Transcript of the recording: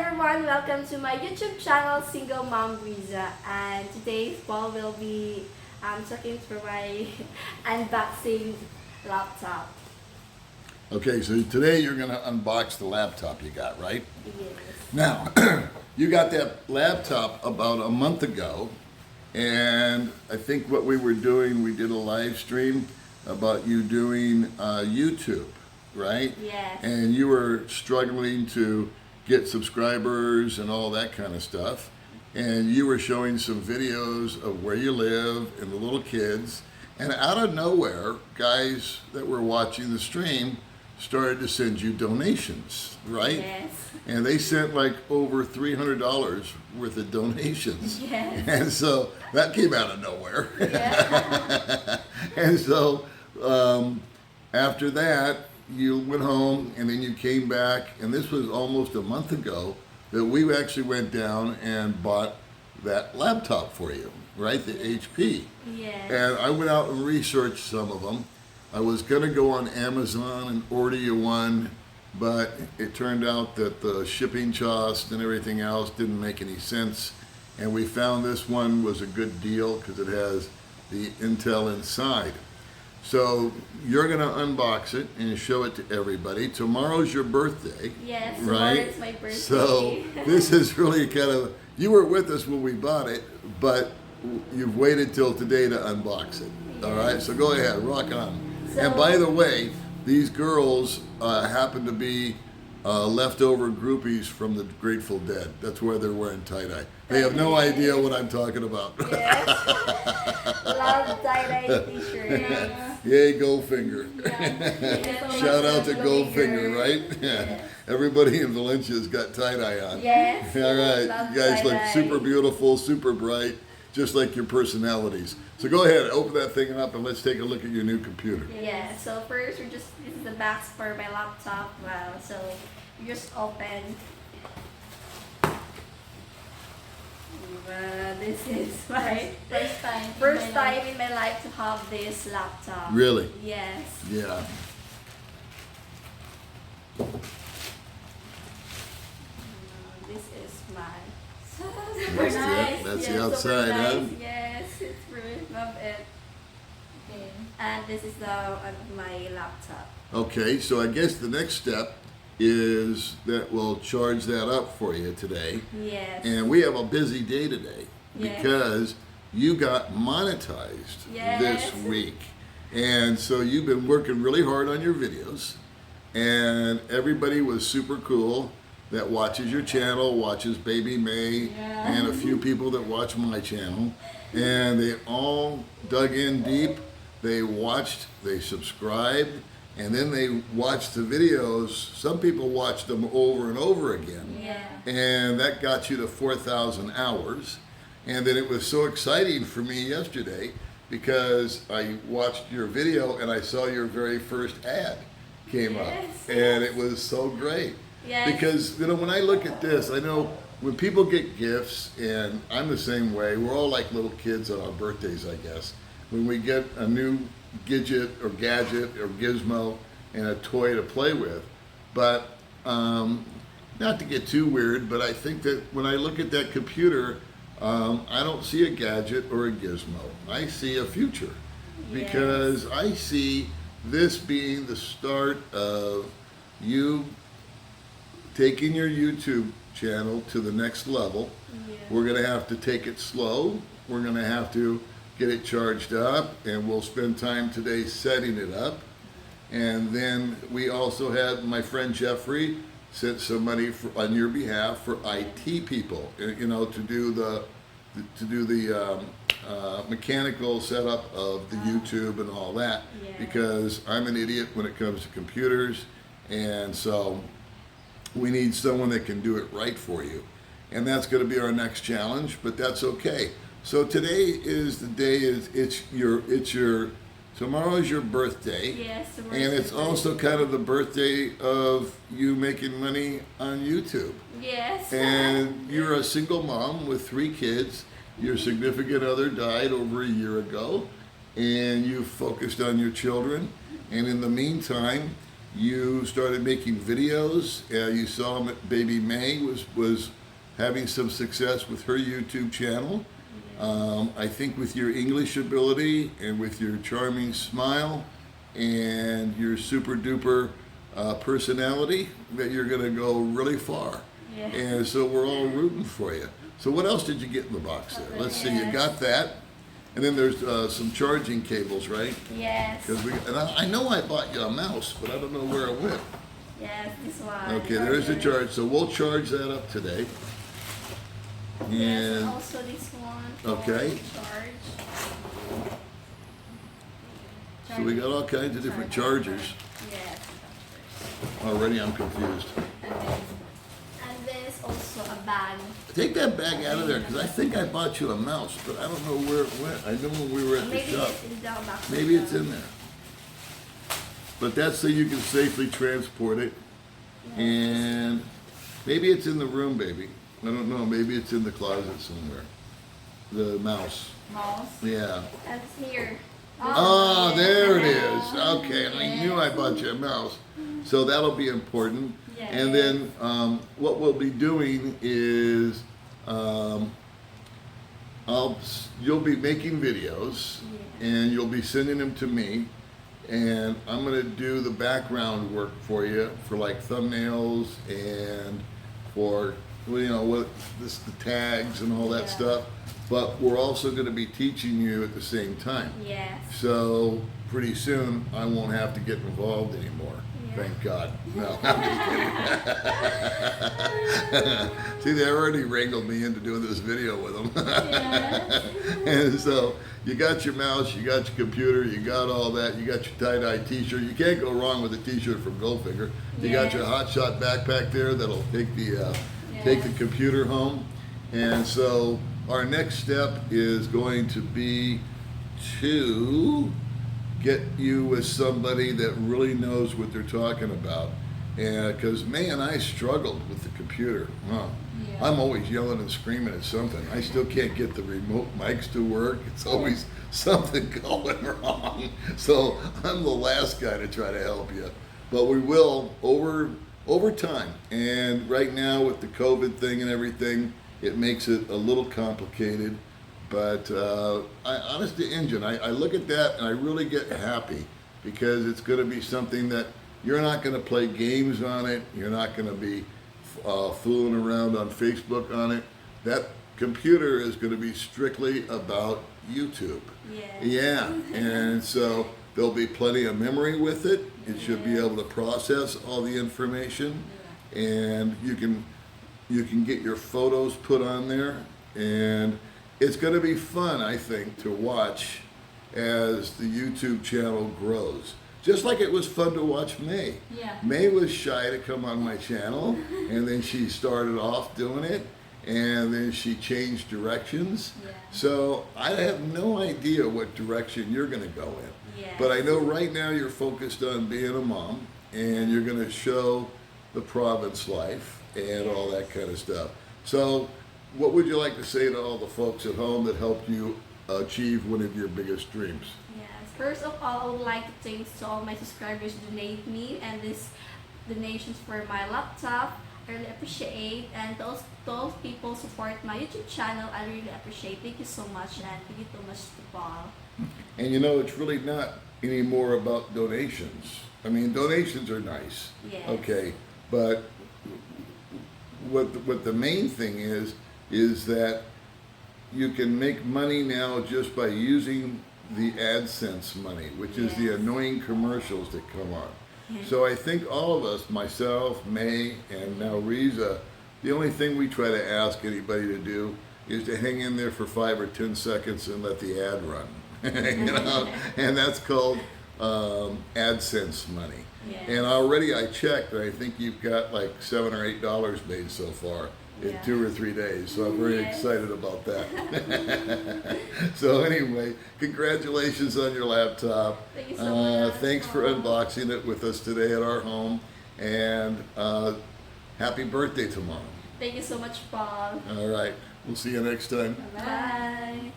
everyone, welcome to my YouTube channel, Single Mom Riza. And today Paul will be talking through my unboxing laptop. Okay, so today you're going to unbox the laptop you got, right? Yes. Now, you got that laptop about a month ago, and I think what we were doing, we did a live stream about you doing YouTube, right? Yes. And you were struggling to get subscribers and all that kind of stuff. And you were showing some videos of where you live and the little kids. And out of nowhere, guys that were watching the stream started to send you donations, right? Yes. And they sent like over $300 worth of donations. Yes. And so that came out of nowhere. Yeah. And so after that, you went home and then you came back, and this was almost a month ago that we actually went down and bought that laptop for you, right? The HP. Yes. And I went out and researched some of them. I was going to go on Amazon and order you one, but it turned out that the shipping cost and everything else didn't make any sense. And we found this one was a good deal because it has the Intel inside. So you're going to unbox it and show it to everybody. Tomorrow's your birthday. Yes, right? tomorrow is my birthday. So this is really kind of, you were with us when we bought it, but you've waited till today to unbox it. Yes. All right, so go ahead, rock on. So, and by the way, these girls happen to be leftover groupies from the Grateful Dead. That's why they're wearing tie-dye. They have no idea what I'm talking about. Yes. Love tie-dye t-shirt. Yay, Goldfinger. Yes. Shout out to Goldfinger, right? Yes. Everybody in Valencia's got tie-dye on. Yes. All right, Love you guys look tie-dye. super beautiful, super bright, just like your personalities. So go ahead, open that thing up and let's take a look at your new computer. Yeah, so first this is the box for my laptop. Wow, so you just open. This is my first time in my life to have this laptop. Really? Yes. Yeah. This is my Super nice. That's the Yes, outside, super huh? nice. Yes, it's really love it. Okay. And this is my laptop. Okay, so I guess the next step is that we'll charge that up for you today. Yes. And we have a busy day today Yes. because you got monetized Yes. this week. And so you've been working really hard on your videos, and everybody was super cool that watches your channel, watches Baby May, Yeah. and a few people that watch my channel. And they all dug in deep. They watched, they subscribed, and then they watched the videos. Some people watched them over and over again. Yeah. And that got you to 4,000 hours. And then it was so exciting for me yesterday because I watched your video and I saw your very first ad came up. Yes. And it was so great. Yes. Because, you know, when I look at this, I know when people get gifts, and I'm the same way, we're all like little kids on our birthdays, I guess. When we get a new gadget or gizmo and a toy to play with. But not to get too weird, but I think that when I look at that computer, I don't see a gadget or a gizmo. I see a future. Yes. Because I see this being the start of you taking your YouTube channel to the next level. Yeah. We're going to have to take it slow. We're going to have to get it charged up, and we'll spend time today setting it up. And then we also had my friend Jeffrey sent some money on your behalf for IT people, you know, to do the mechanical setup of the YouTube and all that. Yeah. Because I'm an idiot when it comes to computers, and so we need someone that can do it right for you. And that's going to be our next challenge, but that's okay. So today is the day, tomorrow is your birthday. Yes. And it's also kind of the birthday of you making money on YouTube. Yes. And you're a single mom with 3 kids. Your significant other died over a year ago, and you focused on your children. And in the meantime, You started making videos. You saw baby May was having some success with her YouTube channel. I think with your English ability and with your charming smile and your super duper personality, that you're going to go really far. Yeah. And so we're all rooting for you. So what else did you get in the box there? Let's see. You got that, and then there's some charging cables, right? Yes. And I know I bought you a mouse, but I don't know where it went. Yes, this one. Okay, there's the charge. So we'll charge that up today. Yes, And also this one. for Okay. Charge. so we got all kinds of different chargers. Yes. Already I'm confused. And there's also a bag. Take that bag out of there, because I think I bought you a mouse, but I don't know where it went. I know when we were at the Maybe shop. it's in the box. Maybe it's in there. But that's so you can safely transport it. And maybe it's in the room, baby. I don't know. Maybe it's in the closet somewhere. The mouse. Mouse. Yeah. That's here. Oh, yes. there it is. Okay, I knew I bought you a mouse. So that'll be important. Yes. And then what we'll be doing is you'll be making videos, and you'll be sending them to me, and I'm going to do the background work for you for like thumbnails and for what the tags and all that Yeah. stuff. But we're also going to be teaching you at the same time. Yes. So pretty soon I won't have to get involved anymore. Yeah. Thank God. No, I'm just kidding. See, they already wrangled me into doing this video with them. Yes. And so you got your mouse, you got your computer, you got all that, you got your tie-dye t-shirt. You can't go wrong with a t-shirt from Goldfinger. You got your Hot Shot backpack there that'll take the computer home. And so our next step is going to be to get you with somebody that really knows what they're talking about. And because May and I struggled with the computer. Huh. Yeah. I'm always yelling and screaming at something. I still can't get the remote mics to work. It's always something going wrong. So I'm the last guy to try to help you. But we will over time. And right now with the COVID thing and everything, it makes it a little complicated. But honest to Injun, I look at that and I really get happy, because it's going to be something that you're not going to play games on it. You're not going to be fooling around on Facebook on it. That computer is going to be strictly about YouTube. Yes. Yeah, and so there'll be plenty of memory with it. It should be able to process all the information, and you can get your photos put on there, and it's going to be fun, I think, to watch as the YouTube channel grows. Just like it was fun to watch May. Yeah. May was shy to come on my channel, and then she started off doing it, and then she changed directions. Yeah. So I have no idea what direction you're going to go in. Yeah. But I know right now you're focused on being a mom, and you're going to show the province life and all that kind of stuff. So what would you like to say to all the folks at home that helped you achieve one of your biggest dreams? Yes. First of all, I would like to thank to all my subscribers who donate me and this donations for my laptop. I really appreciate, and those people support my YouTube channel. I really appreciate. Thank you so much, and thank you so much to Paul. And it's really not anymore about donations. I mean, donations are nice. Yes. Okay, but what the main thing is that you can make money now just by using the AdSense money, which is the annoying commercials that come on. So I think all of us, myself, May, and now Riza, the only thing we try to ask anybody to do is to hang in there for 5 or 10 seconds and let the ad run. And that's called AdSense money. Yes. And already I checked, and I think you've got like $7 or $8 made so far in 2 or 3 days. So I'm very excited about that. So anyway, congratulations on your laptop. Thank you so much. Thanks for unboxing it with us today at our home. And happy birthday tomorrow. Thank you so much, Paul. All right. We'll see you next time. Bye.